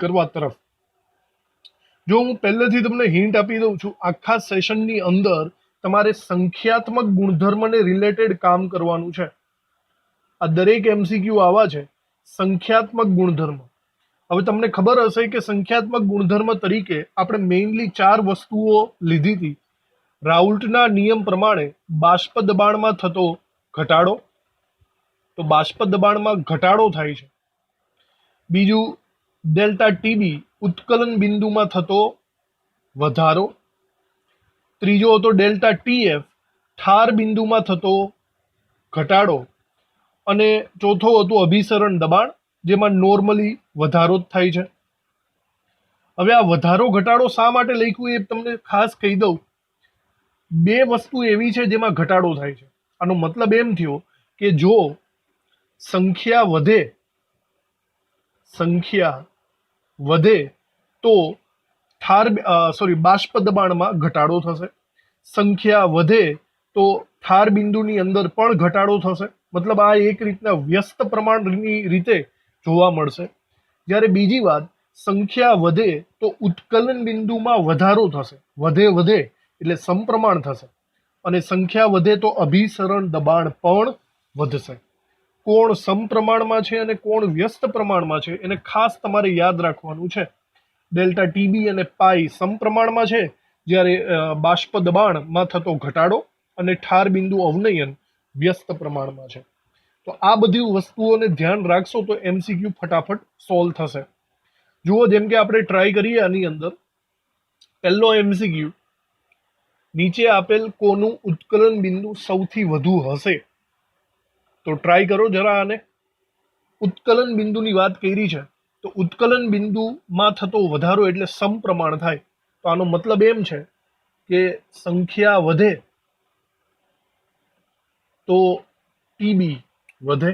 કરવા તરફ. જો હું પહેલેથી તમને હિન્ટ આપી દઉં છું, આખા સેશનની અંદર તમારે સંખ્યાત્મક ગુણધર્મને રિલેટેડ કામ કરવાનું છે. આ દરેક એમસીક્યુ આવા છે, સંખ્યાત્મક ગુણધર્મ. હવે તમને ખબર હશે કે સંખ્યાત્મક ગુણધર્મ તરીકે આપણે મેઇનલી 4 વસ્તુઓ લીધી હતી. રાઉલ્ટના નિયમ પ્રમાણે બાષ્પ દબાણમાં થતો ઘટાડો, તો બાષ્પ દબાણમાં ઘટાડો થાય છે. બીજું ડેલ્ટા ટીબી ઉત્કલન બિંદુમાં થતો વધારો. ત્રીજો હતો ડેલ્ટા ટીએફ ઠાર બિંદુમાં થતો ઘટાડો. અને ચોથો હતું અભિસરણ દબાણ, જેમાં નોર્મલી વધારો જ થાય છે. હવે આ વધારો ઘટાડો શા માટે લખ્યું એ તમને ખાસ કહી દઉં. 2 વસ્તુ એવી છે જેમાં ઘટાડો થાય છે. આનો મતલબ એમ થયો કે જો સંખ્યા વધે તો બાષ્પ દબાણમાં ઘટાડો થશે. સંખ્યા વધે તો ઠાર બિંદુની અંદર પણ ઘટાડો થશે. મતલબ આ એક રીતના વ્યસ્ત પ્રમાણની રીતે જોવા મળશે. જ્યારે બીજી વાત, સંખ્યા વધે તો ઉત્કલન બિંદુમાં વધારો થશે. વધે એટલે સમપ્રમાણ થશે. અને સંખ્યા વધે તો અભિસરણ દબાણ પણ વધશે. કોણ સમપ્રમાણમાં છે અને કોણ વ્યસ્ત પ્રમાણમાં છે એને ખાસ તમારે યાદ રાખવાનું છે. ડેલ્ટા ટીબી અને પાઈ સમપ્રમાણમાં છે, જ્યારે બાષ્પ દબાણમાં થતો ઘટાડો અને ઠાર બિંદુ અવનયન વ્યસ્ત પ્રમાણમાં છે. તો આ બધી વસ્તુઓને ધ્યાન રાખશો તો એમસીક્યુ ફટાફટ સોલ્વ થશે. જુઓ, જેમ કે આપણે ટ્રાય કરીએ આની અંદર. પહેલો એમસીક્યુ, નીચે આપેલ કોનું ઉત્કલન બિંદુ સૌથી વધુ હશે? તો ટ્રાય કરો જરા આને. ઉત્કલન બિંદુની વાત કરી છે, તો ઉત્કલન બિંદુમાં થતો વધારો એટલે સમપ્રમાણ થાય. તો આનો મતલબ એમ છે કે સંખ્યા વધે તો ટીબી વધે,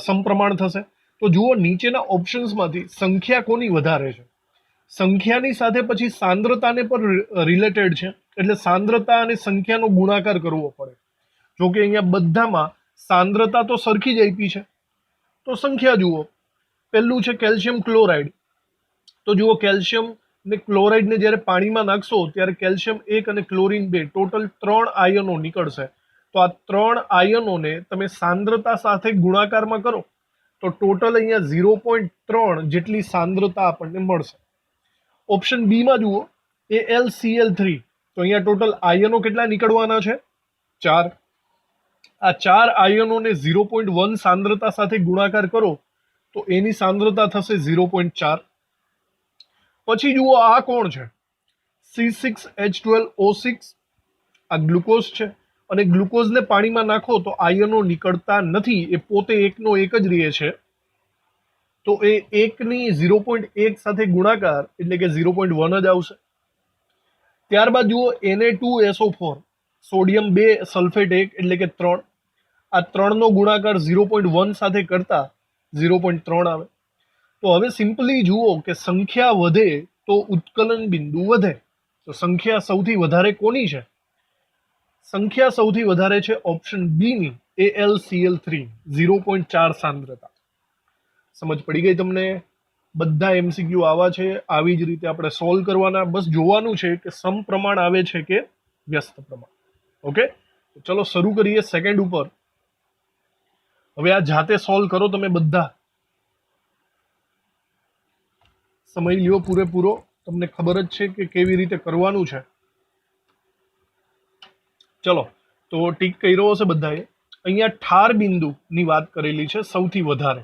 સમપ્રમાણ થશે. તો જુઓ, નીચેના ઓપ્શન્સમાંથી સંખ્યા કોની વધારે છે? સંખ્યાની સાથે પછી સાંદ્રતાને પણ રિલેટેડ છે, એટલે સાંદ્રતા અને સંખ્યાનો ગુણાકાર કરવો પડે. જો કે અહીંયા બધામાં સાંદ્રતા તો સરખી જ આપી છે, તો સંખ્યા જુઓ. પહેલું છે કેલ્શિયમ ક્લોરાઇડ. તો જુઓ, કેલ્શિયમ ને ક્લોરાઇડને જ્યારે પાણીમાં નાખશો ત્યારે કેલ્શિયમ 1 અને ક્લોરીન 2 ટોટલ 3 આયનો નીકળશે. તો આ 3 આયનોને તમે સાંદ્રતા સાથે ગુણાકારમાં કરો તો ટોટલ અહીંયા 0.3 જેટલી સાંદ્રતા આપણને મળશે. ઓપ્શન બી માં જુઓ, AlCl3. તો અહીંયા ટોટલ આયનો કેટલા નીકળવાના છે? 4. આ 4 આયનોને 0.1 સાંદ્રતા સાથે ગુણાકાર કરો તો એની સાંદ્રતા થશે 0.4. પછી જુઓ, આ કોણ છે? C6H12O6. આ ગ્લુકોઝ છે, અને ગ્લુકોઝને પાણીમાં નાખો તો આયનો નીકળતા નથી, એ પોતે એકનો એક જ રહે છે. તો એ 1ની 0.1 સાથે ગુણાકાર એટલે કે 0.1 જ આવશે. ત્યારબાદ જુઓ, Na2SO4, સોડિયમ 2 સલ્ફેટ 1 એટલે કે 3. આ 3 નો ગુણાકાર 0.1 સાથે કરતા 0.3 આવે. તો હવે સિમ્પલી જુઓ કે સંખ્યા વધે તો ઉત્કલન બિંદુ વધે. તો સંખ્યા સૌથી વધારે કોની છે? સંખ્યા સૌથી વધારે છે ઓપ્શન બી ની, AlCl3, 0.4 સાંદ્રતા. સમજ પડી ગઈ તમને? બધા એમસીક્યુ આવા છે, આવી જ રીતે આપણે સોલ્વ કરવાના. બસ જોવાનું છે કે સમપ્રમાણ આવે છે કે વ્યસ્ત પ્રમાણ. ઓકે, ચલો શરૂ કરીએ સેકન્ડ ઉપર. હવે આ જાતે સોલ્વ કરો તમે બધા. સમય લ્યો પૂરેપૂરો, તમને ખબર જ છે કે કેવી રીતે કરવાનું છે. ચલો, તો ટીક કર્યો હશે બધાએ. અહીંયા ઠાર બિંદુની વાત કરેલી છે સૌથી વધારે.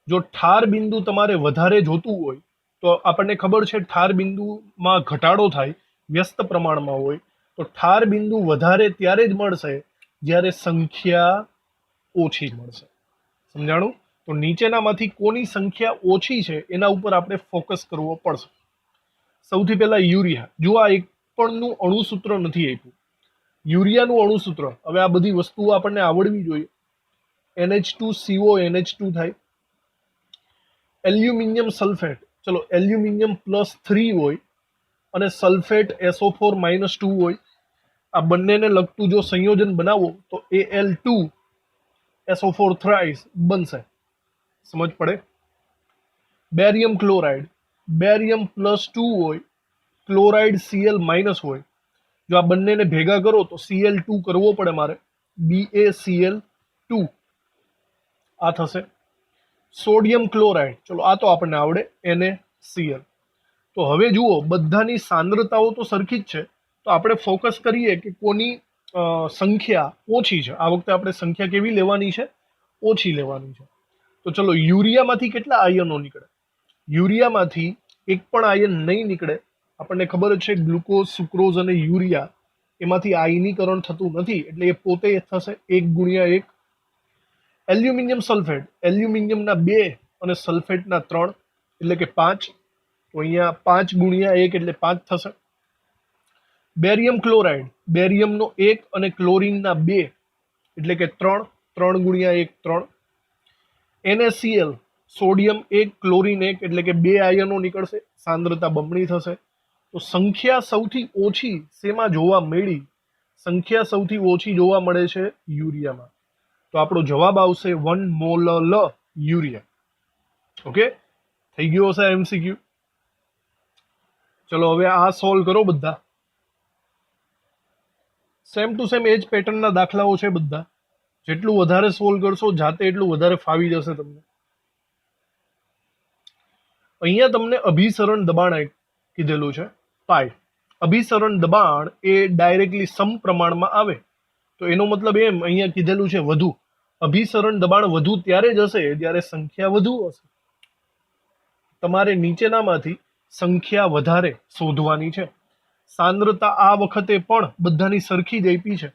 જો ઠાર બિંદુ તમારે વધારે જોતું હોય તો આપણને ખબર છે ઠાર બિંદુમાં ઘટાડો થાય, વ્યસ્ત પ્રમાણમાં હોય. તો ઠાર બિંદુ વધારે ત્યારે જ મળશે જ્યારે સંખ્યા ઓછી મળશે. સમજાણું? તો નીચેનામાંથી કોની સંખ્યા ઓછી છે એના ઉપર આપણે ફોકસ કરવો પડશે. સૌથી પહેલા યુરિયા. જો આ એક પણનું અણુસૂત્ર નથી આપ્યું, યુરિયાનું અણુસૂત્ર. હવે આ બધી વસ્તુઓ આપણને આવડવી જોઈએ. NH2CO NH2 થાય. એલ્યુમિનિયમ સલ્ફેટ, ચલો એલ્યુમિનિયમ +3 હોય અને સલ્ફેટ SO4-2 હોય. આ બંનેને લગતું જો સંયોજન બનાવો તો Al2SO4 થ્રાઇસ બનશે. સમજ પડે? બેરિયમ ક્લોરાઇડ, બેરિયમ +2 હોય, ક્લોરાઇડ Cl- હોય. જો આ બંનેને ભેગા કરો તો Cl2 કરવો પડે મારે, BaCl2 આ થશે. સોડિયમ ક્લોરાઇડ, ચલો આ તો આપણને આવડે, NaCl. તો હવે જુઓ બધાની સાંદ્રતાઓ તો સરખી જ છે, તો આપણે ફોકસ કરીએ કે કોની સંખ્યા ઓછી છે. આ વખતે આપણે સંખ્યા કેવી લેવાની છે? ઓછી લેવાની છે. તો ચલો યુરિયામાંથી કેટલા આયનો નીકળે? યુરિયામાંથી એક પણ આયન નહીં નીકળે. આપણને ખબર જ છે ગ્લુકોઝ, સુક્રોઝ અને યુરિયા એમાંથી આયનીકરણ થતું નથી, એટલે એ પોતે થશે 1 × 1. એલ્યુમિનિયમ સલ્ફેટ, એલ્યુમિનિયમના 2 અને સલ્ફેટના 3 એટલે કે 5. તો અહીંયા 5 × 1 એટલે 5 થશે. બેરિયમ ક્લોરાઇડ, બેરિયમનો 1 અને ક્લોરીનના 2 એટલે કે 3, 3 × 1 3. NaCl, સોડિયમ 1 ક્લોરીન 1 એટલે કે 2 આયનો નીકળશે, સાંદ્રતા બમણી થશે. તો સંખ્યા સૌથી ઓછી શેમાં જોવા મળી? સંખ્યા સૌથી ઓછી જોવા મળે છે યુરિયામાં. તો આપણો જવાબ આવશે 1 મોલ યુરિયા. ઓકે, થઈ ગયો હશે MCQ. ચલો હવે આ સોલ્વ કરો બધા. સેમ ટુ સેમ એ જ પેટર્નના દાખલાઓ છે બધા. જેટલું વધારે સોલ્વ કરશો જાતે એટલું વધારે ફાવી જશે તમને. અહીંયા તમને અભિસરણ દબાણ કીધેલું છે પાઈ. અભિસરણ દબાણ એ ડાયરેક્ટલી સમપ્રમાણમાં આવે, તો એનો મતલબ એમ અહીંયા કીધેલું છે વધુ. અભિસરણ દબાણ વધુ ત્યારે જ હશે જ્યારે સંખ્યા વધુ હશે. તમારે નીચેનામાંથી સંખ્યા વધારે શોધવાની છે. સાંદ્રતા આ વખતે પણ બધાની સરખી જ આપી છે,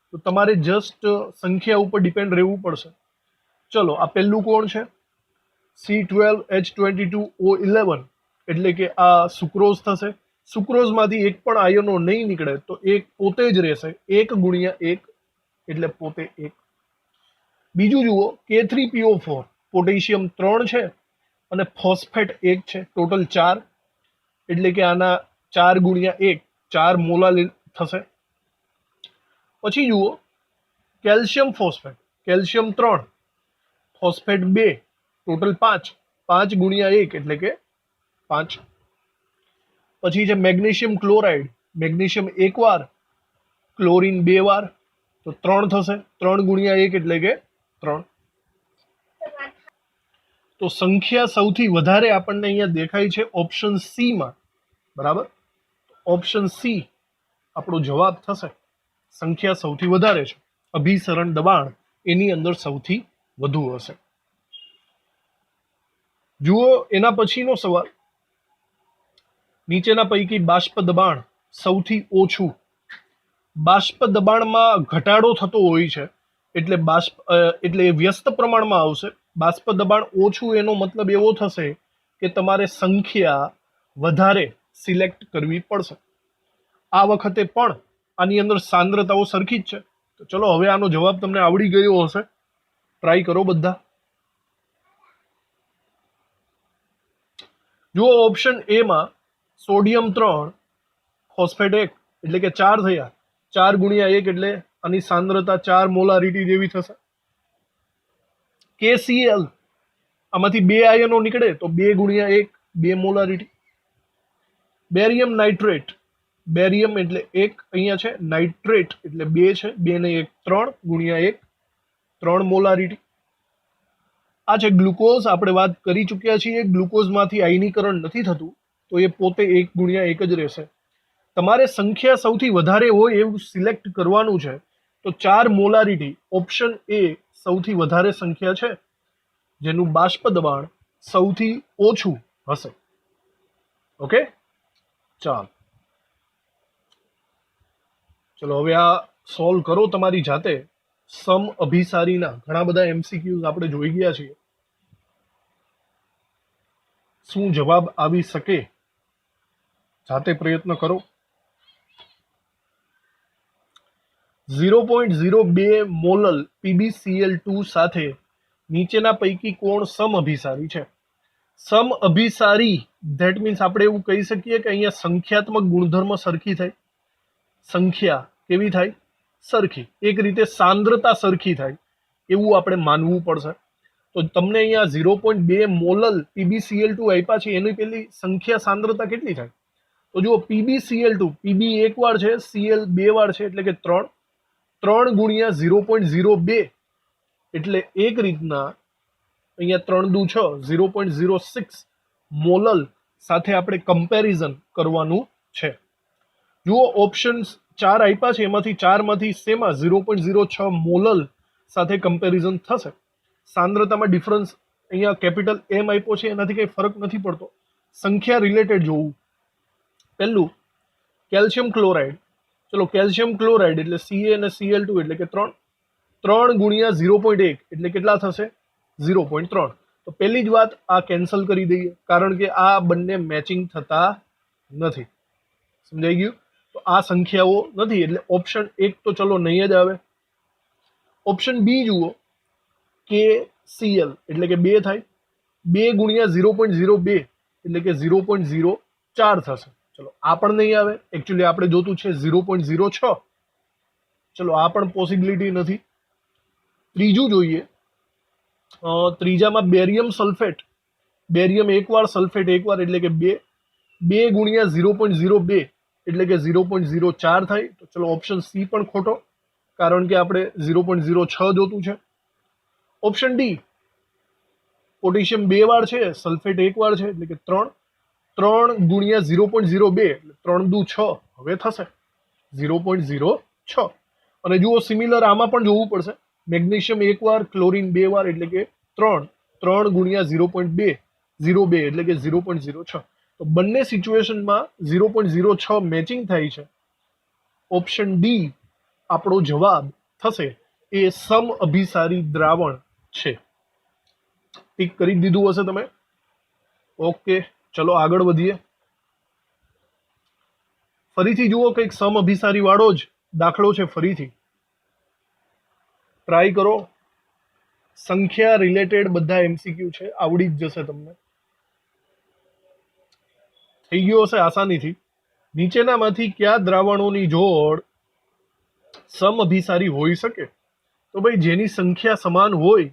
તો તમારે જસ્ટ સંખ્યા ઉપર ડિપેન્ડ રહેવું પડશે. ચલો આ પહેલું કોણ છે? C12H22O11 એટલે કે આ સુક્રોઝ થશે. સુક્રોઝમાંથી એક પણ આયનો નહીં નીકળે તો એક પોતે જ રહેશે, 1 × 1 એટલે પોતે 1. બીજું જુઓ K3PO4, પોટેશિયમ 3 છે અને ફોસ્ફેટ 1 છે, ટોટલ 4 એટલે કે આના 4 × 1 4 મોલાર થશે. પછી જુઓ calcium phosphate, calcium 3, phosphate 2, total 5, 5 × 1 એટલે કે 5. પછી છે મેગ્નેશિયમ ક્લોરાઇડ, મેગ્નેશિયમ 1 વાર, ક્લોરીન 2 વાર, તો 3 થશે, 3 × 1 એટલે કે 3. તો સંખ્યા સૌથી વધારે આપણને અહીંયા દેખાય છે ઓપ્શન સી માં, બરાબર. ઓપ્શન સી આપણો જવાબ થશે. સંખ્યા સૌથી વધારે છે, અભિસરણ દબાણ એની અંદર સૌથી વધુ હશે. જુઓ એના પછીનો સવાલ, નીચેના પૈકી બાષ્પ દબાણ સૌથી ઓછું. બાષ્પ દબાણમાં ઘટાડો થતો હોય છે, એટલે એટલે વ્યસ્ત પ્રમાણમાં આવશે. બાષ્પ દબાણ ઓછું એનો મતલબ એવો થશે કે તમારે સંખ્યા વધારે સિલેક્ટ કરવી પડશે. આ વખતે પણ આની અંદર સાંદ્રતાઓ સરખી જ છે. તો ચલો હવે આનો જવાબ તમને આવડી ગયો હશે, ટ્રાય કરો બધા. જુઓ ઓપ્શન એ માં સોડિયમ 3, ફોસ્ફેટ 1 એટલે કે 4 થયા, 4 × 1 એટલે આની સાંદ્રતા 4 મોલારિટી જેવી થશે. KCl, આમાંથી 2 આયનો નીકળે તો 2 × 1 2 મોલારિટી. બેરિયમ નાઇટ્રેટ, બેરિયમ એટલે 1 અહીંયા છે, નાઇટ્રેટ એટલે 2 છે, 2 ને 1 3 × 1 3 મોલારિટી. આ છે ગ્લુકોઝ, આપણે વાત કરી ચૂક્યા છીએ, ગ્લુકોઝમાંથી આયનીકરણ નથી થતું, તો એ પોતે 1 × 1 જ રહેશે. તમારે સંખ્યા સૌથી વધારે હોય એવું સિલેક્ટ કરવાનું છે, તો 4 મોલારિટી ઓપ્શન એ સૌથી વધારે સંખ્યા છે, જેનું બાષ્પ દબાણ સૌથી ઓછું હશે. ઓકે, ચાલો ચલો હવે આ સોલ્વ કરો તમારી જાતે. સમ અભિસારીના ઘણા બધા MCQs આપણે જોઈ ગયા છીએ. શું જવાબ આવી શકે? જાતે પ્રયત્ન કરો. 0.02 મોલલ PbCl2 સાથે નીચેના પૈકી કોણ સમ અભિસારી છે? સમ અભિસારી ધેટ મીન્સ આપણે એવું કહી શકીએ કે અહીંયા સંખ્યાત્મક ગુણધર્મ સરખી થાય. સંખ્યા કેવી થાય? સરખી. એક રીતે સાંદ્રતા સરખી થાય એવું આપણે માનવું પડશે. તો તમને અહીંયા 0.2 મોલલ PbCl2 આપ્યા છે, એની પેલી સંખ્યા સાંદ્રતા કેટલી થાય? તો જુઓ PbCl2, Pb એક વાર છે, Cl બે વાર છે, એટલે કે 3 3 ગુણ્યા 0.02 એટલે એક રીતના અહીંયા 3 દુ 6 0.06 મોલલ સાથે આપણે કમ્પેરિઝન કરવાનું છે. જુઓ ઓપ્શન્સ 4 આપ્યા છે, એમાંથી 4 માંથી શેમાં 0.06 મોલલ સાથે કમ્પેરિઝન થશે? સાંદ્રતામાં ડિફરન્સ અહીંયા કેપિટલ M આપ્યો છે, એનાથી કંઈ ફરક નથી પડતો. સંખ્યા રિલેટેડ જોવું. પહેલું કેલ્શિયમ ક્લોરાઇડ, ચલો કેલ્શિયમ ક્લોરાઇડ એટલે Ca અને Cl2 એટલે કે 3 3 ગુણ્યા 0.1 એટલે કેટલા થશે? 0.3. તો પહેલી જ વાત આ કેન્સલ કરી દઈએ, કારણ કે આ બંને મેચિંગ થતા નથી. સમજાઈ ગયું? તો આ સંખ્યાઓ નથી, એટલે ઓપ્શન 1 તો ચલો નહીં જ આવે. ઓપ્શન બી જુઓ, KCl એટલે કે 2 થાય, 2 ગુણ્યા 0.02 એટલે કે 0.04 થશે. ચલો આ પણ નહીં આવે, એકચ્યુઅલી આપણે જોતું છે 0.06. ચલો આ પણ પોસિબિલિટી નથી. ત્રીજું જોઈએ, ત્રીજામાં બેરિયમ સલ્ફેટ, બેરિયમ એકવાર, સલ્ફેટ એકવાર એટલે કે 2 ગુણ્યા 0.02 એટલે કે 0.04 થાય. તો ચલો ઓપ્શન સી પણ ખોટો, કારણ કે આપણે 0.06 જોતું છે. ઓપ્શન ડી, પોટેશિયમ બે વાર છે, સલ્ફેટ એક વાર છે, એટલે કે 3 ગુણ્યા 0.02 એટલે 3 દુ 6 હવે થશે 0.06. અને જુઓ સિમિલર આમાં પણ જોવું પડશે, મેગ્નેશિયમ એક વાર, ક્લોરીન બે વાર એટલે કે 3 ગુણ્યા 0.02 એટલે કે 0.06. તો બંને સિચ્યુએશનમાં 0.06 મેચિંગ થાય છે. ઓપ્શન ડી આપણો જવાબ થશે, એ સમ અભિસારી દ્રાવણ છે. ટીક કરી દીધું હશે તમે? ઓકે, ચલો આગળ વધીએ. ફરીથી જુઓ, કંઈક સમ અભિસારી વાળો જ દાખલો છે. ફરીથી ટ્રાય કરો. સંખ્યા રિલેટેડ બધા MCQ છે, આવડી જ જશે તમને. થઈ ગયો હશે આસાનીથી. નીચેનામાંથી કયા દ્રાવણોની જોડ સમ અભિસારી હોઈ શકે? તો ભાઈ જેની સંખ્યા સમાન હોય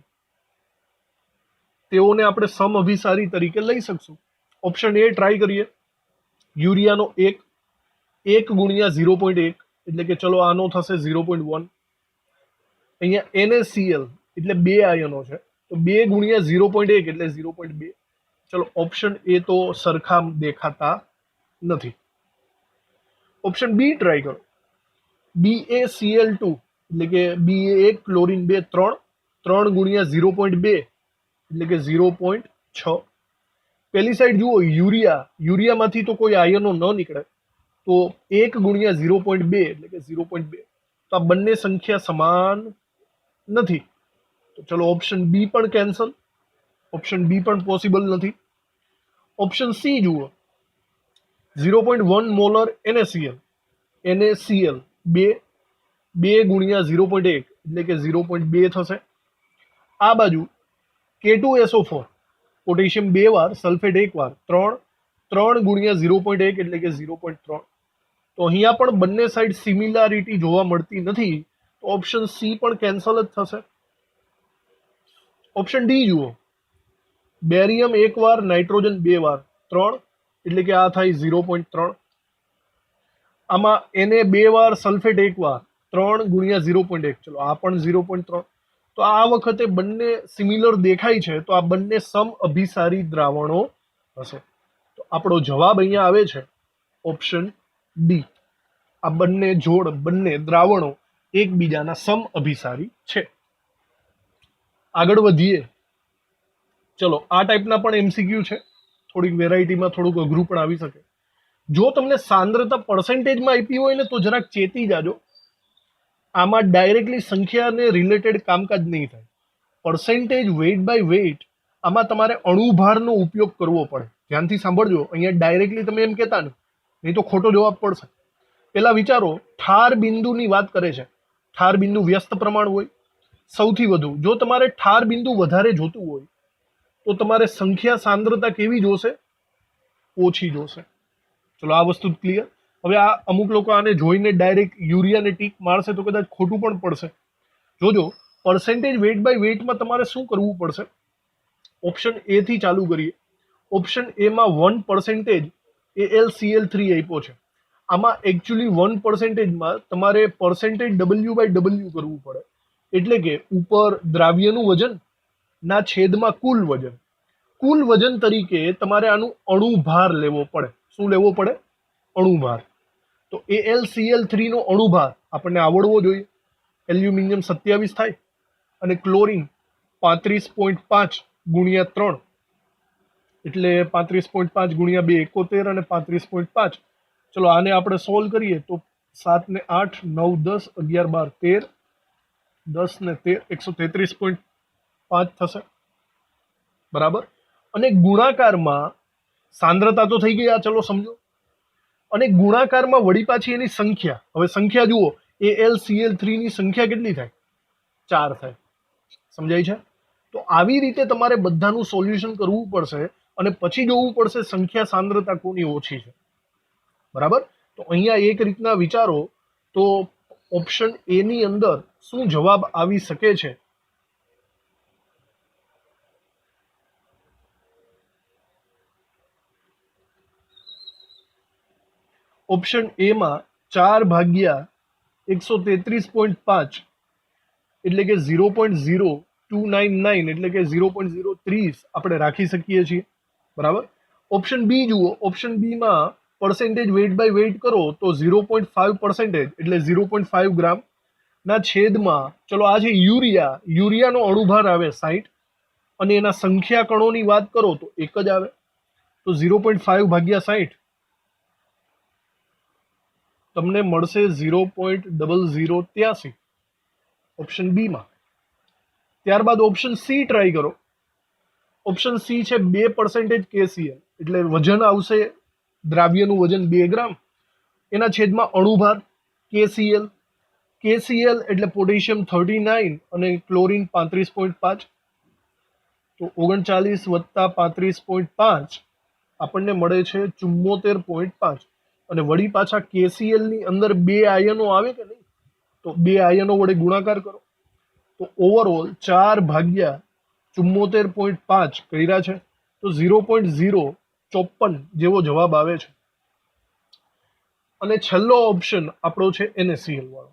તેઓને આપણે સમ અભિસારી તરીકે લઈ શકશું. ઓપ્શન એ ટ્રાય કરીએ. યુરિયાનો 1 ગુણ્યા 0.1 એટલે કે ચલો આનો થશે 0.1. અહીંયા NaCl એટલે 2 આયનો છે, તો 2 ગુણ્યા 0.1 એટલે 0.2. ચલો ઓપ્શન એ તો સરખા દેખાતા નથી. ઓપ્શન બી ટ્રાય કરો. BaCl2 એટલે કે Ba1 ક્લોરીન 2 3 ગુણ્યા 0.2 એટલે કે 0.6. પેલી સાઈડ જુઓ, યુરિયામાંથી તો કોઈ આયનો ન નીકળે, તો 1 ગુણ્યા 0.2 એટલે કે 0.2. તો આ બંને સંખ્યા સમાન નથી. તો ચલો ઓપ્શન બી પણ કેન્સલ, ઓપ્શન બી પણ પોસિબલ નથી. ઓપ્શન સી જુઓ, 0.1 મોલર NaCl 2 ગુણ્યા 0.1 એટલે કે 0.2 થશે. આ બાજુ K2SO4, પોટેશિયમ બે વાર, સલ્ફેટ એક વાર, 3 ગુણ્યા 0.1 એટલે કે 0.3. તો અહીંયા પણ બંને સાઈડ સિમિલારિટી જોવા મળતી નથી, તો ઓપ્શન સી પણ કેન્સલ જ થશે. ઓપ્શન ડી જુઓ, બેરિયમ એક વાર, નાઇટ્રોજન બે વાર, 3 એટલે કે આ થાય 0.3. આમાં Na બે વાર, સલ્ફેટ એક વાર, 3 ગુણ્યા 0.1, ચલો આ પણ 0.3. તો આ વખતે બંને સિમિલર દેખાય છે, તો આ બંને સમ અભિસારી દ્રાવણો હશે. તો આપણો જવાબ અહીંયા આવે છે ઓપ્શન ડી. આ બંને જોડ, બંને દ્રાવણો એકબીજાના સમ અભિસારી છે. આગળ વધીએ. ચલો આ ટાઈપના પણ MCQ છે, થોડીક વેરાયટીમાં થોડુંક અઘરું પણ આવી શકે. જો તમને સાંદ્રતા પર્સેન્ટેજમાં આપી હોય ને તો જરાક ચેતી જાજો. આમાં ડાયરેક્ટલી સંખ્યાને રિલેટેડ કામકાજ નહીં થાય. પર્સેન્ટેજ વેઇટ બાય વેઇટ, આમાં તમારે અણુભારનો ઉપયોગ કરવો પડે. ધ્યાનથી સાંભળજો, અહીંયા ડાયરેક્ટલી તમે એમ કહેતા ને, નહીં તો ખોટો જવાબ પડશે. પેલા વિચારો, ઠાર બિંદુની વાત કરે છે. ઠાર બિંદુ વ્યસ્ત પ્રમાણ હોય સૌથી વધુ. જો તમારે ઠાર બિંદુ વધારે જોતું હોય તો તમારે સંખ્યા સાંદ્રતા કેવી જોશે? ઓછી જોશે. ચલો આ વસ્તુ ક્લિયર. હવે આ અમુક લોકો આને જોઈને ડાયરેક્ટ યુરિયાને ટીક મારશે તો કદાચ ખોટું પણ પડશે. જોજો, પર્સેન્ટેજ વેઇટ બાય વેઇટમાં તમારે શું કરવું પડશે? ઓપ્શન એ થી ચાલુ કરીએ. ઓપ્શન એ માં 1% AlCl3 આપ્યો છે. આમાં એકચ્યુઅલી 1% માં તમારે પર્સન્ટેજ W/W કરવું પડે, એટલે કે ઉપર દ્રાવ્યનું વજન ના છેદમાં કુલ વજન તરીકે તમારે આનું અણુભાર લેવો પડે. શું લેવો પડે? અણુભાર. તો AlCl3 નો અણુભાર આપણને આવડવો જોઈએ. એલ્યુમિનિયમ 27 થાય અને ક્લોરીન 35.5 ગુણ્યા 3 એટલે 35.5 ગુણ્યા 2 71 અને 35.5. ચલો આને આપણે સોલ્વ કરીએ તો 7 ને 8 9 10 11 12 13 10 ને 13 133.5 થશે, બરાબર. અને ગુણાકારમાં સાંદ્રતા તો થઈ ગઈ, આ ચલો સમજો. અને ગુણાકારમાં વળી પાછી એની સંખ્યા, હવે સંખ્યા જુઓ, AlCl3 ની સંખ્યા કેટલી થાય? 4 થાય. સમજાય છે? તો આવી રીતે તમારે બધાનું સોલ્યુશન કરવું પડશે અને પછી જોવું પડશે સંખ્યા સાંદ્રતા કોની ઓછી છે, બરાબર. તો અહીંયા એક રીતના વિચારો તો ઓપ્શન એ ની અંદર શું જવાબ આવી શકે છે? ઓપ્શન એ માં 4/133.5 એટલે કે 0.0299 એટલે કે 0.030 આપણે રાખી શકીએ છીએ, બરાબર. ઓપ્શન બી જુઓ. ઓપ્શન બી માં પર્સન્ટેજ વેઇટ બાય વેઇટ કરો તો 0.5% એટલે 0.5 ગ્રામ ના છેદમાં, ચલો આ છે યુરિયાનો અણુભાર આવે 60 અને એના સંખ્યા કણોની વાત કરો તો એક જ આવે, તો 0.5/60 તમને મળશે 0.0083 ઓપ્શન બી માં. ત્યારબાદ ઓપ્શન સી ટ્રાય કરો. ઓપ્શન સી છે 2% KCl એટલે વજન આવશે, દ્રાવ્યનું વજન 2 ગ્રામ, એના છેદમાં અણુભાર KCl એટલે પોટેશિયમ 39 અને ક્લોરીન 35.5, તો 39 વત્તા 35.5 આપણને મળે છે 74.5. અને વળી પાછા KCl ની અંદર 2 આયનો આવે કે નહીં, તો 2 આયનો વડે ગુણાકાર કરો તો ઓવરઓલ 4/74.5 કર્યા છે, તો 0.054 જેવો જવાબ આવે છે. અને છેલ્લો ઓપ્શન આપણો છે NaCl વાળો.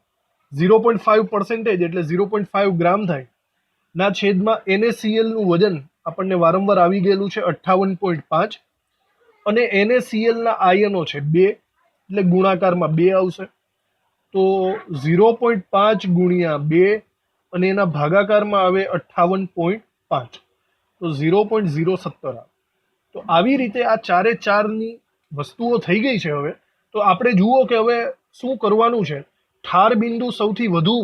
0.5% એટલે 0.5 ગ્રામ થાય ના છેદમાં NaCl નું વજન આપણને વારંવાર આવી ગયેલું છે 58.5 અને NaCl ના આયનો છે 2 એટલે ગુણાકારમાં 2 આવશે, તો 0.5 ગુણ્યા 2 અને એના ભાગાકારમાં આવે 58.5, તો 0.017 આવે. તો આવી રીતે આ 4ની વસ્તુઓ થઈ ગઈ છે. હવે તો આપણે જુઓ કે હવે શું કરવાનું છે. ઠાર બિંદુ સૌથી વધુ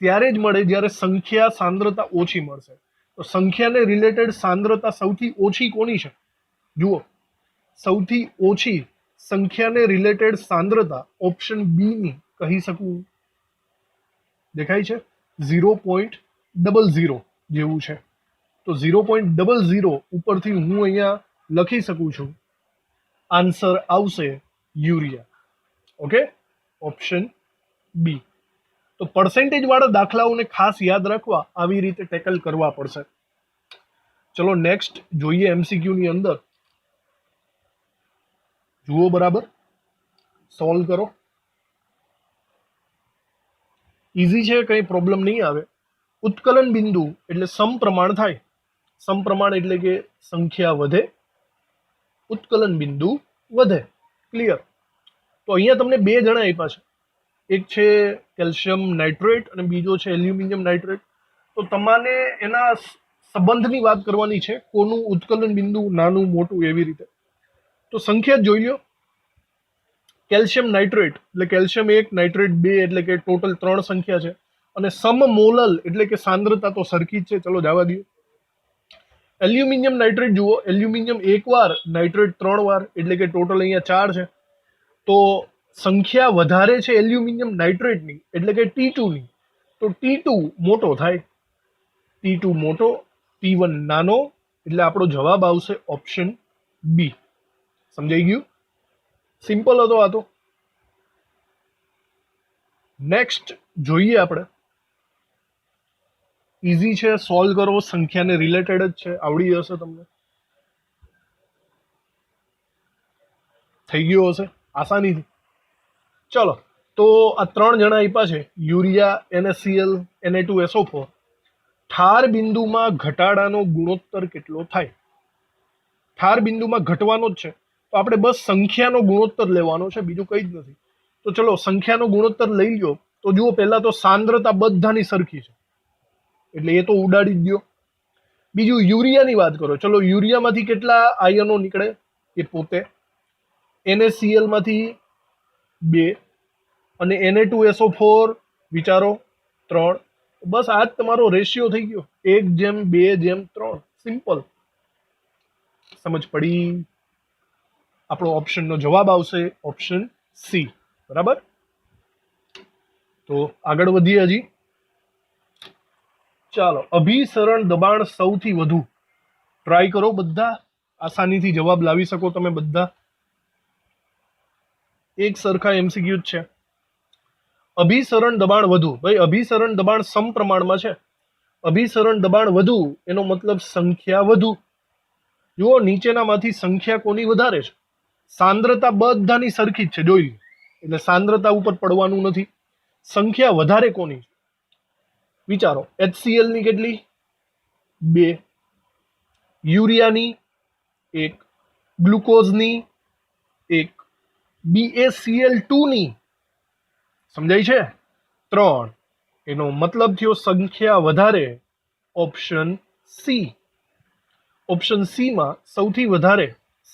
ત્યારે જ મળે જ્યારે સંખ્યા સાંદ્રતા ઓછી મળશે. તો સંખ્યાને રિલેટેડ સાંદ્રતા સૌથી ઓછી કોની છે? જુઓ, સૌથી ઓછી સંખ્યાને રિલેટેડ સાંદ્રતા ઓપ્શન બી ની કહી શકું. દેખાય છે? 0.00 જેવું છે. તો 0.00 ઉપરથી હું અહીંયા લખી શકું છું, આન્સર આવશે યુરિયા. Okay, option B. તો પર્સન્ટેજ વાળા દાખલાઓને ખાસ યાદ રાખવા, આવી રીતે ટેકલ કરવા પડશે. ચલો નેક્સ્ટ જોઈએ MCQ ની અંદર. જુઓ બરાબર, સોલ્વ કરો. ઇઝી છે, કંઈ પ્રોબ્લેમ નહીં આવે. ઉત્કલન બિંદુ એટલે સમપ્રમાણ થાય. સમપ્રમાણ એટલે કે સંખ્યા વધે, ઉત્કલન બિંદુ વધે. ક્લિયર? તો અહીંયા તમને 2 જણા આપ્યા છે, એક છે કેલ્શિયમ નાઇટ્રેટ અને બીજો છે એલ્યુમિનિયમ નાઇટ્રેટ. તો તમારે એના સંબંધની વાત કરવાની છે, કોનું ઉત્કલન બિંદુ નાનું મોટું એવી રીતે. તો સંખ્યા જ જોઈ લો. કેલ્શિયમ નાઇટ્રેટ એટલે કેલ્શિયમ 1 નાઇટ્રેટ 2 એટલે કે ટોટલ 3 સંખ્યા છે. અને સમમોલલ એટલે કે સાંદ્રતા તો સરખી જ છે, ચલો જવા દો. એલ્યુમિનિયમ નાઇટ્રેટ જુઓ, એલ્યુમિનિયમ 1 વાર, નાઇટ્રેટ 3 વાર એટલે કે ટોટલ અહીંયા 4 છે. તો સંખ્યા વધારે છે એલ્યુમિનિયમ નાઇટ્રેટની એટલે કે T2 ની, તો T2 મોટો થાય. T2 મોટો, T1 નાનો, એટલે આપણો જવાબ આવશે ઓપ્શન બી. સમજાઈ ગયું? સિમ્પલ હતો આ તો. નેક્સ્ટ જોઈએ આપણે ઇઝી છે, સોલ્વ કરો, સંખ્યાને રિલેટેડ જ છે, આવડી જશે તમને, થઈ ગયું હશે આસાનીથી. ચલો, તો આ 3 જણા આપ્યા છે, યુરિયા, NaCl, Na2SO4. ઠાર બિંદુમાં ઘટાડાનો ગુણોત્તર કેટલો થાય? ઠાર બિંદુમાં ઘટવાનો જ છે, તો આપણે બસ સંખ્યાનો ગુણોત્તર લેવાનો છે, બીજું કંઈ જ નથી. તો ચલો સંખ્યાનો ગુણોત્તર લઈ લ્યો. તો જુઓ, પહેલા તો સાંદ્રતા બધાની સરખી છે, એટલે એ તો ઉડાડી જ દો. બીજું યુરિયાની વાત કરો. ચલો યુરિયામાંથી કેટલા આયનો નીકળે એ પોતે, NaCl માંથી 2 અને Na2SO4 વિચારો 3. બસ આ જ તમારો રેશિયો થઈ ગયો, 1:2:3. સિમ્પલ. સમજ પડી? આપણો ઓપ્શનનો જવાબ આવશે ઓપ્શન સી. બરાબર? તો આગળ વધીએ હજી. ચાલો, અભિસરણ દબાણ સૌથી વધુ. ટ્રાય કરો બધા, આસાનીથી જવાબ લાવી શકો તમે બધા. એક સરખા MCQ જ છે. અભિસરણ દબાણ વધુ. ભાઈ અભિસરણ દબાણ સમપ્રમાણમાં છે. અભિસરણ દબાણ વધુ એનો મતલબ સંખ્યા વધુ. જુઓ, નીચેનામાંથી સંખ્યા કોની વધારે છે? સાંદ્રતા બધાની સરખી જ છે, જોઈ લો, એટલે સાંદ્રતા ઉપર પડવાનું નથી. સંખ્યા વધારે કોની? વિચારો, HCl ની કેટલી? 2, યુરિયાની 1, ગ્લુકોઝની 1, BaCl2 ની સમજાય છે 3. એનો મતલબ થયો સંખ્યા વધારે, ઓપ્શન સી. ઓપ્શન સી માં સૌથી વધારે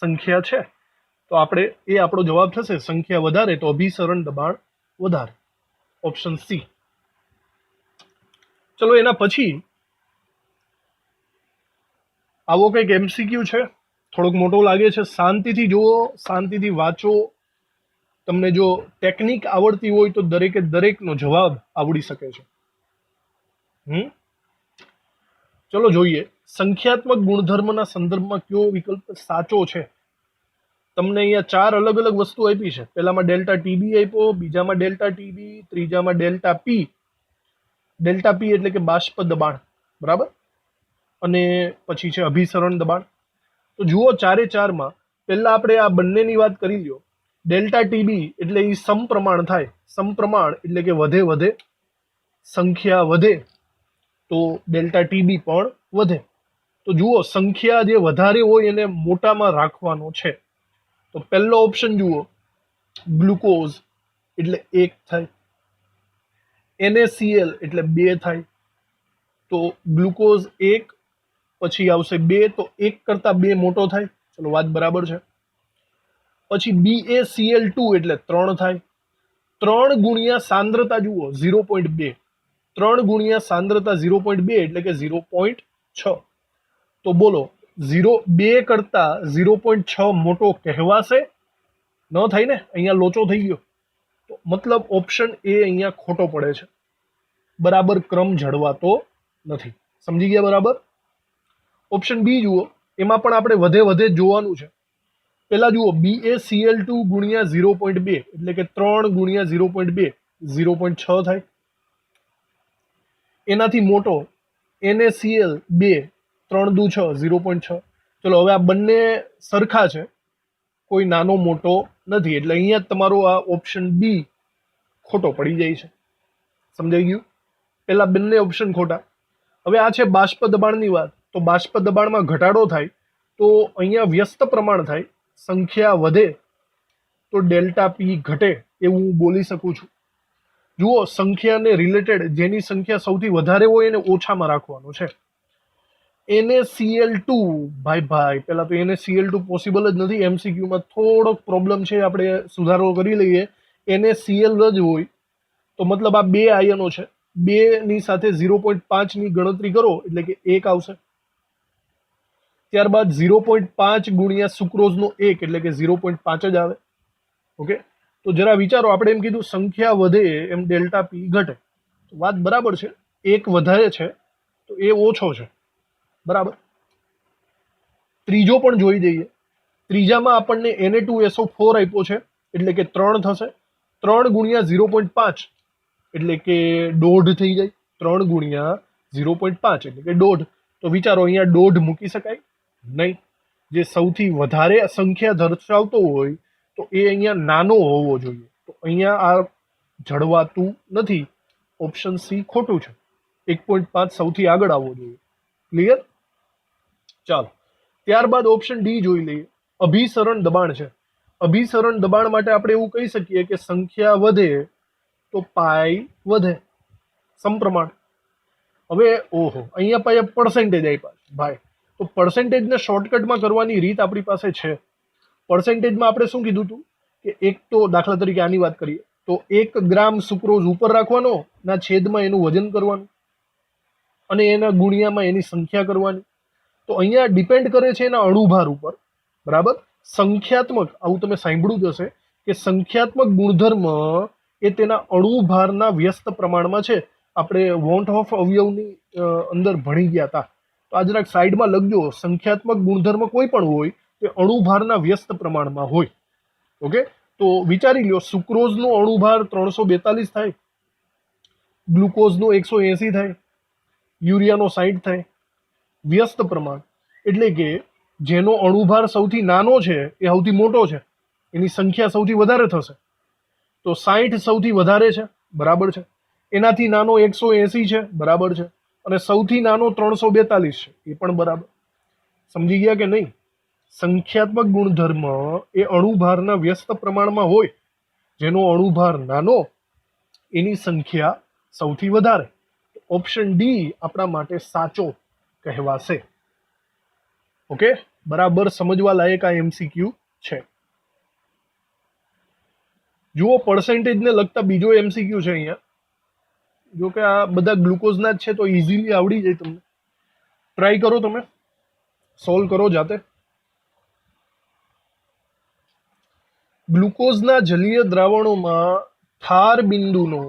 સંખ્યા છે, તો આપણે એ આપણો જવાબ થશે. સંખ્યા વધારે તો અભિસરણ દબાણ વધારે, ઓપ્શન સી. ચલો એના પછી આવો કંઈક MCQ છે, થોડોક મોટો લાગે છે. શાંતિથી જુઓ, શાંતિથી વાંચો. તમને જો ટેકનિક આવડતી હોય તો દરેકે દરેકનો જવાબ આવડી શકે છે. ચલો જોઈએ, સંખ્યાત્મક ગુણધર્મના સંદર્ભમાં કયો વિકલ્પ સાચો છે? તમને અહીંયા 4 અલગ અલગ વસ્તુ આપી છે. પહેલામાં ડેલ્ટા ટીબી આપ્યો, બીજામાં ડેલ્ટા ટીબી, ત્રીજામાં ડેલ્ટા પી. ડેલ્ટા પી એટલે કે બાષ્પ દબાણ, બરાબર, અને પછી છે અભિસરણ દબાણ. તો જુઓ, 4 માં પહેલા આપણે આ બંનેની વાત કરી લ્યો. ડેલ્ટા ટીબી એટલે એ સમપ્રમાણ થાય. સમપ્રમાણ એટલે કે વધે વધે, સંખ્યા વધે તો ડેલ્ટા ટીબી પણ વધે. તો જુઓ, સંખ્યા જે વધારે હોય એને મોટામાં રાખવાનો છે. તો પહેલો ઓપ્શન જુઓ, ગ્લુકોઝ એટલે 1 થાય, NaCl એટલે 2 થાય. તો ગ્લુકોઝ 1 પછી આવશે 2, તો 1 કરતા 2 મોટો થાય. ચલો, વાત બરાબર છે. પછી BaCl2 એટલે 3 થાય. 3 ગુણ્યા સાંદ્રતા જુઓ 0.2, 3 ગુણ્યા સાંદ્રતા 0.2 એટલે કે 0.6. તો બોલો, 2 કરતા 0.6 મોટો કહેવાશે? ન થાય ને, અહીંયા લોચો થઈ ગયો. તો મતલબ ઓપ્શન એ અહીંયા ખોટો પડે છે, બરાબર ક્રમ જળવાતો નથી. સમજી ગયા બરાબર? ઓપ્શન બી જુઓ, એમાં પણ આપણે વધે વધે જોવાનું છે. પહેલા જુઓ, BaCl2 ગુણ્યા 0.2 એટલે કે 3 ગુણ્યા 0.2 0.6 થાય. એનાથી મોટો NaCl 2, 3 દુ 6 0.6. ચલો, હવે આ બંને સરખા છે, કોઈ નાનો મોટો નથી, એટલે અહીંયા તમારો આ ઓપ્શન બી ખોટો પડી જાય છે. સમજાઈ ગયું? પહેલા બંને ઓપ્શન ખોટા. હવે આ છે બાષ્પ દબાણની વાત. તો બાષ્પ દબાણમાં ઘટાડો થાય તો અહીંયા વ્યસ્ત પ્રમાણ થાય, સંખ્યા વધે તો ડેલ્ટા પી ઘટે, એવું હું બોલી શકું છું. જુઓ, સંખ્યાને રિલેટેડ જેની સંખ્યા સૌથી વધારે હોય એને ઓછામાં રાખવાનું છે. NaCl2, ભાઈ પહેલા તો NaCl2 પોસિબલ જ નથી. MCQમાં થોડોક પ્રોબ્લેમ છે, આપણે સુધારો કરી લઈએ. NaCl જ હોય તો મતલબ આ 2 આયનો છે, 2 ની સાથે 0.5 ની ગણતરી કરો એટલે કે 1 આવશે. ત્યારબાદ 0.5 ગુણ્યા સુક્રોઝનો 1 એટલે કે 0.5 જ આવે. ઓકે, તો જરા વિચારો, આપણે એમ કીધું સંખ્યા વધે એમ ડેલ્ટા પી ઘટે, તો વાત બરાબર છે. 1 વધારે છે તો એ ઓછો છે, બરાબર. ત્રીજો પણ જોઈ દઈએ. ત્રીજામાં આપણને Na2SO4 આપ્યો છે એટલે કે 3 થશે. 3 ગુણ્યા 0.5 એટલે કે 1.5 થઈ જાય. 3 ગુણ્યા 0.5 એટલે કે દોઢ. તો વિચારો અહીંયા દોઢ મૂકી શકાય નહીં. જે સૌથી વધારે સંખ્યા દર્શાવતો હોય તો એ અહીંયા નાનો હોવો જોઈએ. તો અહીંયા આ જળવાતું નથી. ઓપ્શન સી ખોટું છે. 1.5 સૌથી આગળ આવવો જોઈએ. ક્લિયર? ચાલો, ત્યારબાદ ઓપ્શન ડી જોઈ લઈએ. અભિસરણ દબાણ છે. અભિસરણ દબાણ માટે આપણે એવું કહી શકીએ કે સંખ્યા વધે તો પાઈ વધે, સમપ્રમાણ. હવે ઓહો, અહીંયા પાછા પર્સેન્ટેજ આપ્યા છે ભાઈ. તો પર્સેન્ટેજને શોર્ટકટમાં કરવાની રીત આપણી પાસે છે. પર્સેન્ટેજમાં આપણે શું કીધું હતું કે એક તો દાખલા તરીકે આની વાત કરીએ તો 1 ગ્રામ સુક્રોઝ ઉપર રાખવાનો, ના છેદમાં એનું વજન કરવાનું અને એના ગુણ્યામાં એની સંખ્યા કરવાની. તો અહીંયા ડિપેન્ડ કરે છે એના અણુભાર ઉપર. બરાબર? સંખ્યાત્મક, આવું તમે સાંભળ્યું જ હશે કે સંખ્યાત્મક ગુણધર્મ એ તેના અણુભારના વ્યસ્ત પ્રમાણમાં છે. આપણે વોન્ટ ઓફ અવયવની અંદર ભણી ગયા હતા. તો આ જરાક સાઈડમાં લખજો. સંખ્યાત્મક ગુણધર્મ કોઈ પણ હોય તે અણુભારના વ્યસ્ત પ્રમાણમાં હોય. ઓકે, તો વિચારી લ્યો, સુક્રોઝનો અણુભાર 342 થાય, ગ્લુકોઝનો 180 થાય, યુરિયાનો 60 થાય. વ્યસ્ત પ્રમાણ એટલે કે જેનો અણુભાર સૌથી નાનો છે એ સૌથી મોટો છે, એની સંખ્યા સૌથી વધારે થશે. તો 60 સૌથી વધારે છે, બરાબર છે. એનાથી નાનો 180 છે, બરાબર છે. અને સૌથી નાનો 342 છે, એ પણ બરાબર. સમજી ગયા કે નહીં? સંખ્યાત્મક ગુણધર્મ એ અણુભારના વ્યસ્ત પ્રમાણમાં હોય. જેનો અણુભાર નાનો એની સંખ્યા સૌથી વધારે. ઓપ્શન ડી આપણા માટે સાચો કહેવાશે. ઓકે, બરાબર સમજવા લાયક આ એમસીક્યુ છે. જુઓ, પર્સેન્ટેજને લગતા બીજો એમસીક્યુ છે અહીંયા. જો કે આ બધા ગ્લુકોઝના જ છે તો ઇઝીલી આવડી જાય તમને. ટ્રાય કરો, તમે સોલ્વ કરો જાતે. ગ્લુકોઝના જલીય દ્રાવણોમાં ઠાર બિંદુનો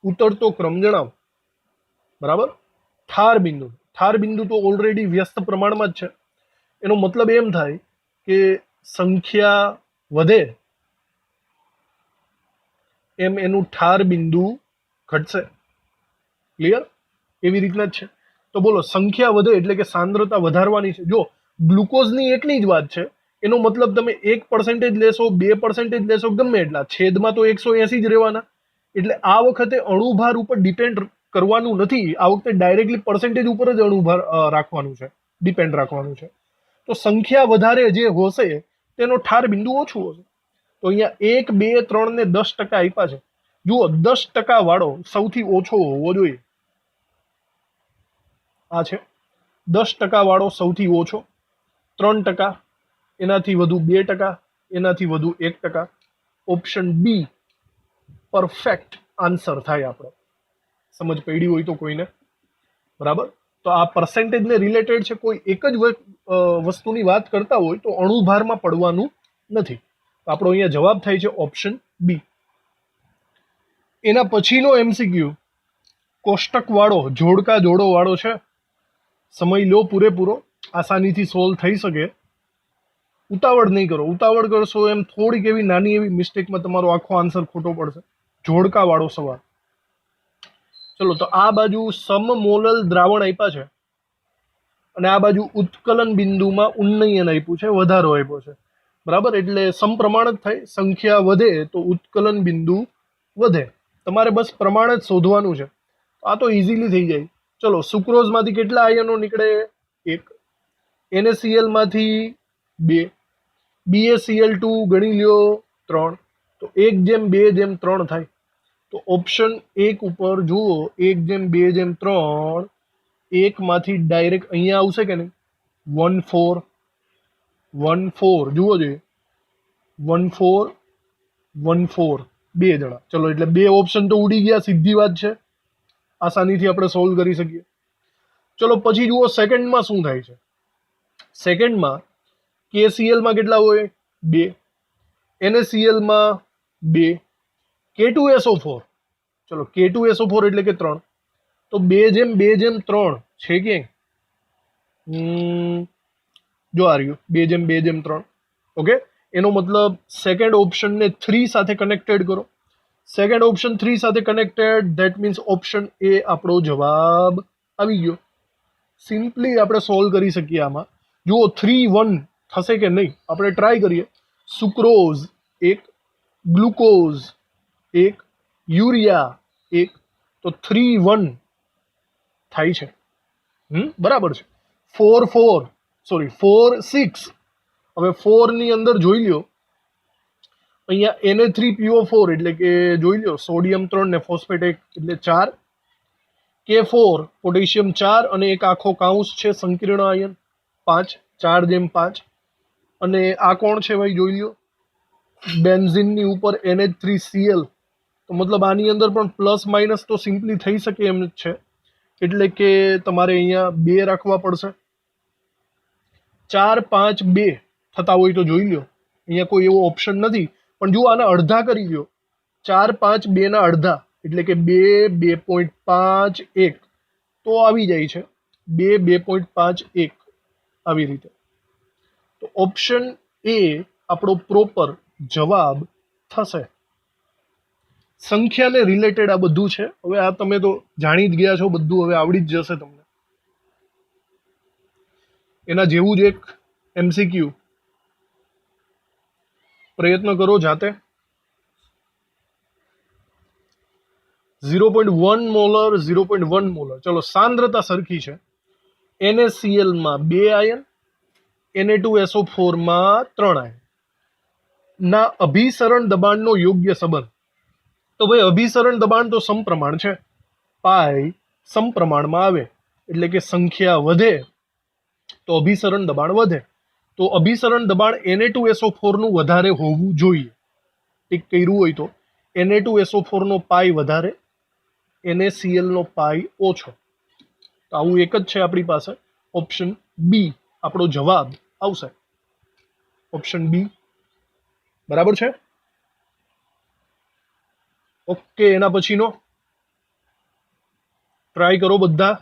ઉતરતો ક્રમ જણાવો. બરાબર? ઠાર બિંદુ તો ઓલરેડી વ્યસ્ત પ્રમાણમાં જ છે. એનો મતલબ એમ થાય કે સંખ્યા વધે એમ એનું ઠાર બિંદુ ઘટશે. ક્લિયર? એવી રીતના જ છે. તો બોલો, સંખ્યા વધે એટલે કે સાંદ્રતા વધારવાની છે. જો ગ્લુકોઝની એકની જ વાત છે, એનો મતલબ તમે 1% લેશો, 2% લેશો, ગમે એટલા, છેદમાં તો 180 જ રહેવાના. એટલે આ વખતે અણુભાર ઉપર ડિપેન્ડ કરવાનું નથી. આ વખતે ડાયરેક્ટલી પર્સેન્ટેજ ઉપર જ અણુભાર રાખવાનું છે, ડિપેન્ડ રાખવાનું છે. તો સંખ્યા વધારે જે હશે તેનો ઠાર બિંદુ ઓછું હશે. તો અહીંયા 1, 2, 3 ને 10% આપ્યા છે. જુઓ, 10% વાળો સૌથી ઓછો હોવો જોઈએ. આ છે 10% વાળો સૌથી ઓછો, 3%, એનાથી વધુ 2%, એનાથી વધુ 1%. ઓપ્શન બી પરફેક્ટ આન્સર થાય આપણો. સમજ પડી હોય તો કોઈને? બરાબર? તો આ પર્સેન્ટેજને રિલેટેડ છે. કોઈ એક જ વસ્તુની વાત કરતા હોય તો અણુભારમાં પડવાનું નથી. આપણો અહીંયા જવાબ થાય છે ઓપ્શન બી. એના પછીનો એમસીક્યુ કોષ્ટક વાળો, જોડકા જોડો વાળો છે. સમય લો પૂરેપૂરો, આસાનીથી સોલ્વ થઈ શકે. ઉતાવળ નહીં કરો. ઉતાવળ કરશો એમ થોડીક એવી નાની એવી મિસ્ટેકમાં તમારો આખો આન્સર ખોટો પડશે. જોડકા વાળો સવાલ. ચલો, તો આ બાજુ સમમોલલ દ્રાવણ આપ્યા છે અને આ બાજુ ઉત્કલન બિંદુમાં ઉન્નયન આપ્યું છે, વધારો આપ્યો છે. બરાબર? એટલે સમપ્રમાણ જ થાય. સંખ્યા વધે તો ઉત્કલન બિંદુ વધે. તમારે બસ પ્રમાણ જ શોધવાનું છે. આ તો ઇઝીલી થઈ જાય. ચલો, સુક્રોઝમાંથી કેટલા આયનો નીકળે? 1. NaCl માંથી 2. BaCl2 ગણી લ્યો 3. તો 1:2:3 થાય. તો ઓપ્શન 1 ઉપર જુઓ, 1:2:3. 1 માંથી ડાયરેક્ટ અહીંયા આવશે કે નહીં? 1/4. 1/4 જુઓ જોઈએ, 1/4, 1/4, 2 જણા. ચલો, એટલે 2 ઓપ્શન તો ઉડી ગયા. સીધી વાત છે, આસાનીથી આપણે સોલ્વ કરી શકીએ. ચલો, પછી જુઓ સેકન્ડમાં શું થાય છે. સેકન્ડમાં KCl માં કેટલા હોય? 2. NaCl માં 2. K2SO4. ચલો, K2SO4 એટલે કે 3. તો 2:2:3 છે ક્યાંય? જો આ રહ્યું 2:2:3. ઓકે, એનો મતલબ સેકન્ડ ઓપ્શનને 3 સાથે કનેક્ટેડ કરો. સેકન્ડ ઓપ્શન 3 સાથે connected, that means option A આપણો જવાબ આવી ગયો. સિમ્પલી આપણે સોલ્વ કરી શકીએ આમાં. જુઓ 3-1 થશે કે નહીં આપણે ટ્રાય કરીએ. સુક્રોઝ 1, ગ્લુકોઝ 1, યુરિયા 1, તો 3-1 થાય છે. બરાબર છે. 4-6. હવે 4 ની અંદર જોઈ લ્યો, અહીંયા Na3PO4 એટલે કે જોઈ લ્યો સોડિયમ 3 ને ફોસ્ફેટ 1 એટલે 4, K4 પોટેશિયમ 4 અને એક આખો કાઉન્સ છે સંકીર્ણ આયન 5, 4:5. અને આ કોણ છે ભાઈ જોઈ લ્યો, બેન્ઝીનની ઉપર NH3Cl, તો મતલબ આની અંદર પણ પ્લસ માઇનસ તો સિમ્પલી થઈ શકે એમ જ છે, એટલે કે તમારે અહીંયા 2 રાખવા પડશે. 4-5-2 થતા હોય તો જોઈ લ્યો, અહીંયા કોઈ એવો ઓપ્શન નથી, પણ જો આના અડધા કરી લ્યો, 4-5-2 ના અડધા એટલે કે 2, 2.51 તો આવી જાય છે 2, 2.51 આવી રીતે. તો ઓપ્શન એ આપણો પ્રોપર જવાબ થશે. સંખ્યાને રિલેટેડ આ બધું છે. હવે આ તમે તો જાણી જ ગયા છો, બધું હવે આવડી જ જશે તમને. એના જેવું જ એક MCQ પ્રયત્ન કરો જાતે. 0.1 મોલર 0.1 મોલર, ચલો સાંદ્રતા સરખી છે. NaCl માં 2 આયન, Na2SO4 માં 3 આયન ના અભિસરણ દબાણનો યોગ્ય સંબંધ. તો ભાઈ અભિસરણ દબાણ તો સમપ્રમાણ છે, પાઈ સમપ્રમાણમાં આવે એટલે કે સંખ્યા વધે તો અભિસરણ દબાણ વધે. તો અભિસરણ દબાણ Na2SO4 નું વધારે હોવું જોઈએ. ટીક કર્યું હોય તો Na2SO4 નો પાઈ વધારે, NaCl નો પાઈ ઓછો. તો આવું એક જ છે આપણી પાસે. ઓપ્શન બી આપણો જવાબ આવશે. ઓપ્શન બી બરાબર છે. ઓકે, એના પછીનો ટ્રાય કરો બધા.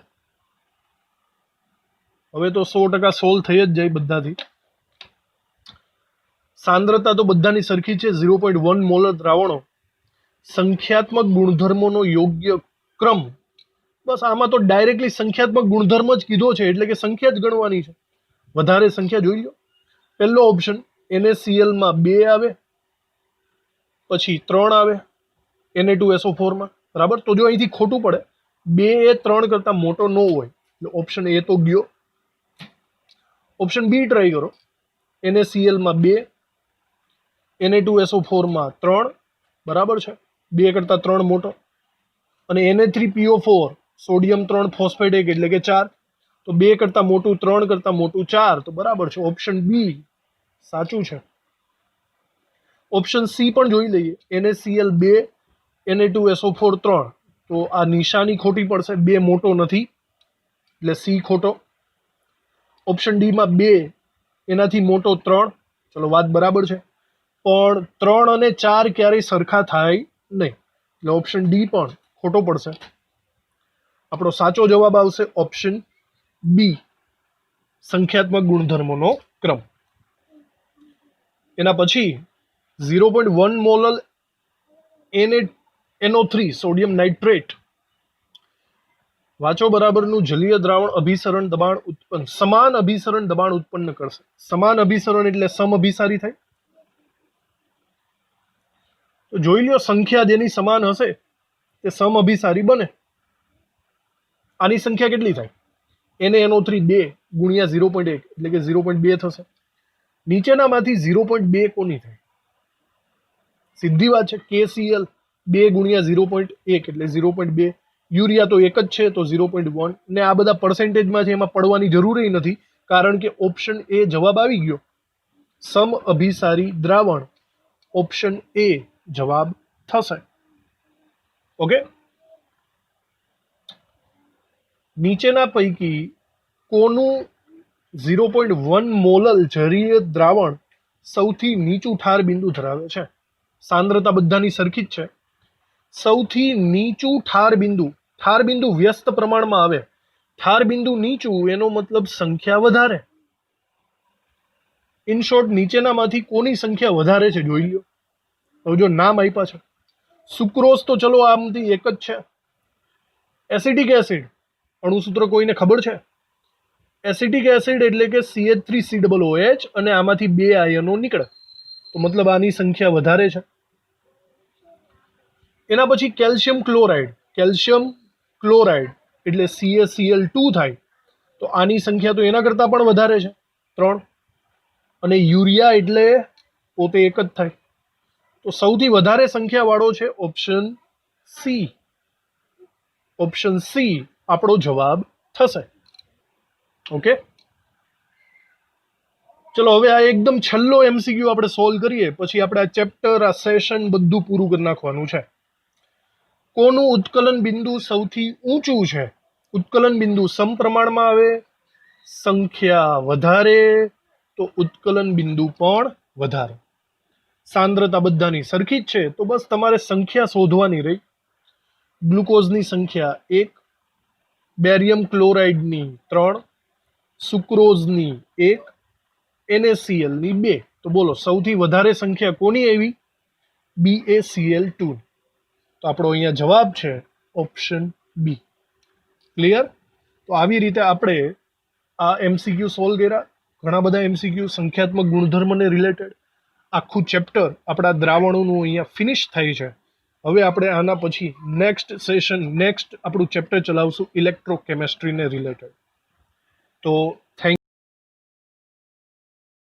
હવે તો 100% સોલ્વ થઈ જ જાય બધાથી. સાંદ્રતા તો બધાની સરખી છે. 0.1 મોલર દ્રાવણો સંખ્યાત્મક ગુણધર્મોનો યોગ્ય ક્રમ. બસ આમાં તો ડાયરેક્ટલી સંખ્યાત્મક ગુણધર્મ જ કીધો છે, એટલે કે સંખ્યા જ ગણવાની છે. વધારે સંખ્યા જોઈ લો. પહેલો ઓપ્શન NaCl માં 2 આવે, પછી 3 આવે Na2SO4 માં, બરાબર. તો જો અહીંથી ખોટું પડે, 2 એ 3 કરતા મોટો ન હોય એટલે ઓપ્શન એ તો ગયો. ઓપ્શન બી ટ્રાય કરો. NaCl માં 2, Na2SO4 માં 3, બરાબર છે. 2 કરતા 3 મોટો. અને Na3PO4 સોડિયમ 3 ફોસ્ફેટ 1 એટલે કે 4, તો 2 કરતા મોટું 3 કરતા મોટું 4, તો બરાબર છે. ઓપ્શન બી સાચું છે. ઓપ્શન સી પણ જોઈ લઈએ. NaCl 2, Na2SO4 3, તો આ નિશાની ખોટી પડશે, 2 મોટો નથી એટલે સી ખોટો. ઓપ્શન ડી માં 2 એનાથી મોટો 3, ચલો વાત બરાબર છે. પણ 3 અને 4 ક્યારેય સરખા થાય નહીં એટલે ઓપ્શન ડી પણ ખોટો પડશે. આપણો સાચો જવાબ આવશે ઓપ્શન બી, સંખ્યાત્મક ગુણધર્મોનો ક્રમ. એના પછી 0.1 મોલર NO3 સોડિયમ નાઇટ્રેટ વાંચો બરાબરનું જલીય દ્રાવણ અભિસરણ દબાણ ઉત્પન્ન, સમાન અભિસરણ દબાણ ઉત્પન્ન કરશે. સમાન અભિસરણ એટલે સમઅભિસારી થાય. તો જોઈ લ્યો, સંખ્યા જેની સમાન હશે તે સમઅભિસારી બને. આની સંખ્યા કેટલી થાય? NaNO3 2 ગુણ્યા 0.1 એટલે કે 0.2 થશે. નીચેનામાંથી 0.2 કોની થાય? સીધી વાત છે. KCl 2 ગુણ્યા 0.1 એટલે 0.2. યુરિયા તો એક જ છે તો 0.1. ને આ બધા પર્સેન્ટેજમાં છે, એમાં પડવાની જરૂર નથી, કારણ કે ઓપ્શન એ જવાબ આવી ગયો. સમઅભિસારી દ્રાવણ ઓપ્શન એ જવાબ થશે. ઓકે, નીચેના પૈકી કોનું 0.1 મોલર જલીય દ્રાવણ સૌથી નીચું ઠાર બિંદુ ધરાવે છે? સાંદ્રતા બધાની સરખી જ છે. સૌથી નીચું ઠાર બિંદુ વ્યસ્ત પ્રમાણમાં આવે. ઠાર બિંદુ નીચું એનો મતલબ સંખ્યા વધારે. ઇન શોર્ટ, નીચેનામાંથી કોની સંખ્યા વધારે છે જોઈ લ્યો. હવે જો નામ આપ્યા છે, સુક્રોઝ તો ચલો આમથી એક જ છે. એસિડિક એસિડ અણુસૂત્ર કોઈને ખબર છે? એસિટિક એસિડ એટલે કે CH3COOH અને આમાંથી 2 આયનો નીકળે, તો મતલબ આની સંખ્યા વધારે છે. એના પછી કેલ્શિયમ ક્લોરાઇડ એટલે CaCl2 થાય, તો આની સંખ્યા તો એના કરતાં પણ વધારે છે, 3. અને યુરિયા એટલે પોતે એક જ થાય. તો સૌથી વધારે સંખ્યાવાળો છે ઓપ્શન સી. ઓપ્શન સી આપણો જવાબ થશે. ઓકે, ચલો હવે આ એકદમ છેલ્લો MCQ આપણે સોલ્વ કરીએ, પછી આપણે આ ચેપ્ટર, આ સેશન બધું પૂરું કરી નાખવાનું છે. કોનું ઉત્કલન બિંદુ સૌથી ઊંચું છે? ઉત્કલન બિંદુ સમપ્રમાણમાં આવે, સંખ્યા વધારે તો ઉત્કલન બિંદુ પણ વધારે. સાંદ્રતા બધાની સરખી જ છે, તો બસ તમારે સંખ્યા શોધવાની રહી. ગ્લુકોઝની સંખ્યા 1, બેરિયમ ક્લોરાઇડની 3, સુક્રોઝની 1, NaClની 2. તો બોલો સૌથી વધારે સંખ્યા કોની આવી? BaCl2. તો આપણો અહીંયા જવાબ છે ઓપ્શન બી. ક્લિયર? તો આવી રીતે આપણે આ MCQ સોલ્વ કર્યા. ઘણા બધા MCQ સંખ્યાત્મક ગુણધર્મને રિલેટેડ. આખું ચેપ્ટર આપણા દ્રાવણોનું અહીંયા ફિનિશ થાય છે. હવે આપણે આના પછી નેક્સ્ટ આપણું ચેપ્ટર ચલાવશું ઇલેક્ટ્રોકેમિસ્ટ્રીને રિલેટેડ. તો થેન્ક